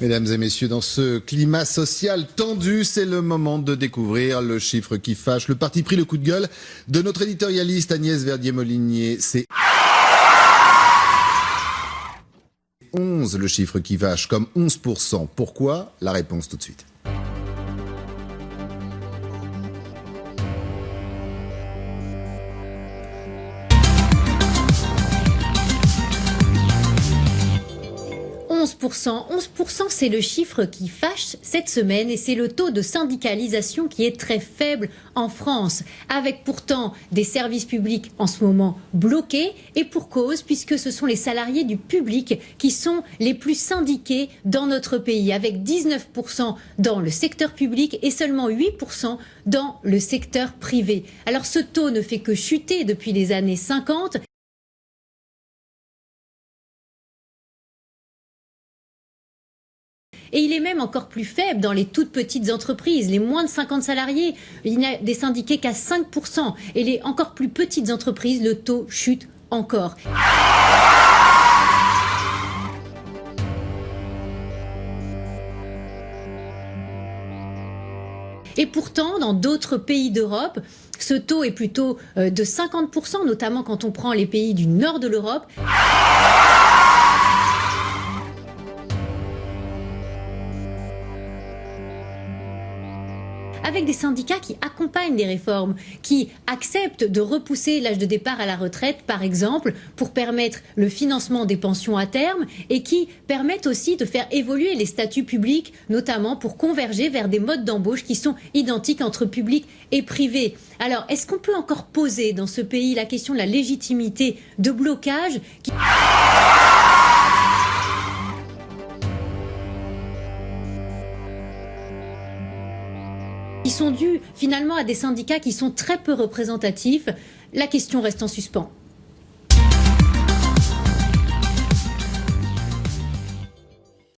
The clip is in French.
Mesdames et messieurs, dans ce climat social tendu, c'est le moment de découvrir le chiffre qui fâche. Le parti pris, le coup de gueule de notre éditorialiste Agnès Verdier-Molinier, c'est 11, le chiffre qui fâche, comme 11%. Pourquoi? La réponse tout de suite. « 11%, c'est le chiffre qui fâche cette semaine et c'est le taux de syndicalisation qui est très faible en France, avec pourtant des services publics en ce moment bloqués et pour cause, puisque ce sont les salariés du public qui sont les plus syndiqués dans notre pays, avec 19% dans le secteur public et seulement 8% dans le secteur privé. Alors ce taux ne fait que chuter depuis les années 50. Et il est même encore plus faible dans les toutes petites entreprises, les moins de 50 salariés. Il n'y a des syndiqués qu'à 5%. Et les encore plus petites entreprises, le taux chute encore. Et pourtant, dans d'autres pays d'Europe, ce taux est plutôt de 50%, notamment quand on prend les pays du nord de l'Europe. Avec des syndicats qui accompagnent les réformes, qui acceptent de repousser l'âge de départ à la retraite, par exemple, pour permettre le financement des pensions à terme et qui permettent aussi de faire évoluer les statuts publics, notamment pour converger vers des modes d'embauche qui sont identiques entre public et privé. Alors, est-ce qu'on peut encore poser dans ce pays la question de la légitimité de blocage qui sont dus finalement à des syndicats qui sont très peu représentatifs? La question reste en suspens.